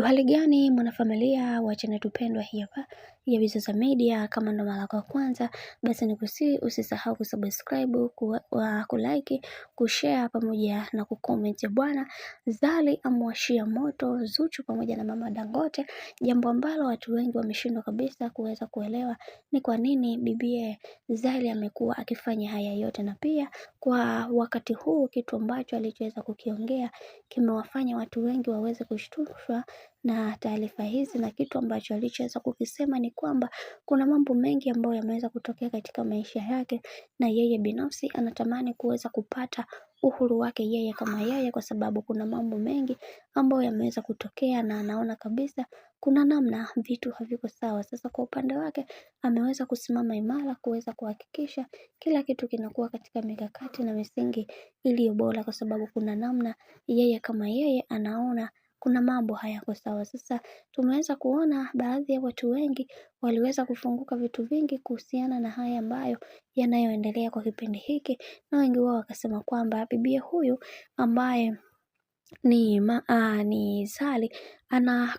Hali gani mwanafamilia wa channel tupendwa hii hapa ya Vizaza Media. Kama ndo mara yako ya kwanza, basi nikusihi usisahau kusubscribe, kulike, kushare pamoja na kucomment. Bwana Zari amwashia moto Zuchu pamoja na Mama Dangote, jambo ambalo watu wengi wameshindwa kabisa kuweza kuelewa ni kwa nini bibie Zari amekuwa akifanya haya yote, na pia kwa wakati huu kitu ambacho alichoweza kukiongea kimewafanya watu wengi waweze kushtushwa na taarifa hizi, na kitu ambacho alichoweza kukisema ni kwamba kuna mambo mengi ambayo yameweza kutokea katika maisha yake, na yeye binafsi anatamani kuweza kupata uhuru wake yeye kama yeye, kwa sababu kuna mambo mengi ambayo yameweza kutokea na anaona kabisa kuna namna vitu haviko sawa. Sasa kwa upande wake ameweza kusimama imara kuweza kuhakikisha kila kitu kinakuwa katika mikakati na misingi iliyo bora, kwa sababu kuna namna yeye kama yeye anaona kuna mambo hayako sawa. Sasa tumeweza kuona baadhi ya watu wengi waliweza kufunguka vitu vingi kuhusiana na haya ambayo yanayoendelea kwa kipindi hiki, na wengi wao wakasema kwamba bibie huyu ambaye ni Zari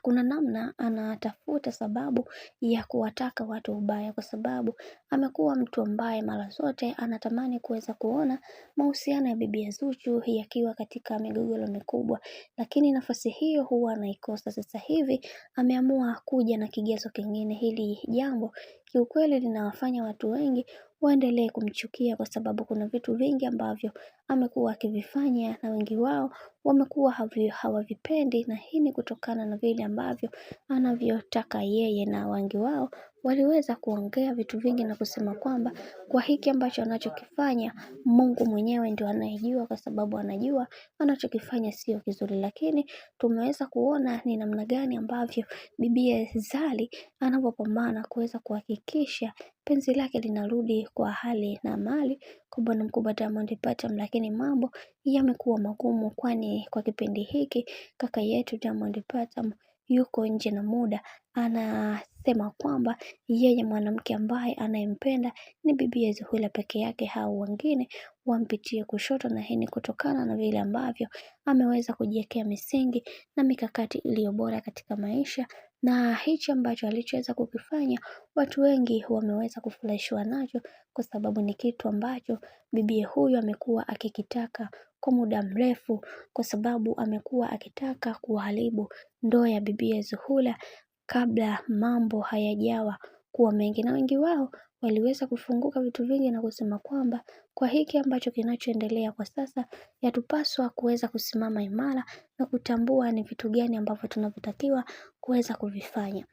kuna namna anatafuta sababu ya kuwataka watu ubaya, kwa sababu amekuwa mtu ambaye mara zote anatamani kuweza kuona mahusiano ya bibi Zuchu yakiwa katika migogoro mikubwa, lakini nafasi hiyo huwa anaikosa. Sasa hivi ameamua kuja na kigezo kingine. Hili jambo kiukweli linawafanya watu wengi waendelee kumchukia, kwa sababu kuna vitu vingi ambavyo amekuwa akivifanya na wengi wao wamekuwa hawavipendi, na hii ni kutokana na vile ambavyo anavyotaka yeye, na wengi wao waliweza kuongea vitu vingi na kusema kwamba kwa hiki ambacho anachokifanya Mungu mwenyewe ndio anayejua, kwa sababu anajua anachokifanya sio kizuri. Lakini tumeweza kuona ni namna gani ambavyo bibi Zari anapopambana kuweza kuhakikisha penzi lake linarudi kwa hali na mali kwa bwana mkubwa Diamond Platnumz, lakini mambo yamekuwa magumu, kwani kwa kipindi hiki kaka yetu Diamond Platnumz yuko nje na muda. Anasema kwamba yeye mwanamke ambaye anayempenda ni bibi Zuhura peke yake, hao wengine wampitie kushoto, na hii ni kutokana na vile ambavyo ameweza kujiwekea misingi na mikakati iliyo bora katika maisha, na hichi ambacho alichoweza kukifanya watu wengi wameweza kufurahishwa nacho, kwa sababu ni kitu ambacho bibi huyu amekuwa akikitaka kwa muda mrefu, kwa sababu amekuwa akitaka kuharibu ndoa ya bibi Zuhura kabla mambo hayajawa kuwa mengi, na wengi wao waliweza kufunguka vitu vingi na kusema kwamba kwa hiki ambacho kinachoendelea kwa sasa yatupaswa kuweza kusimama imara na kutambua ni vitu gani ambavyo tunavyotakiwa kuweza kuvifanya.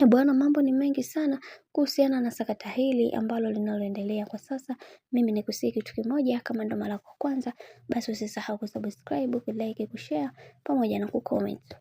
Bwana, mambo ni mengi sana kuhusiana na sakata hili ambalo linaloendelea kwa sasa. Mimi nikusihi kitu kimoja, kama ndo mara ya kwanza, basi usisahau kusubscribe, kulike, kushare pamoja na kucomment.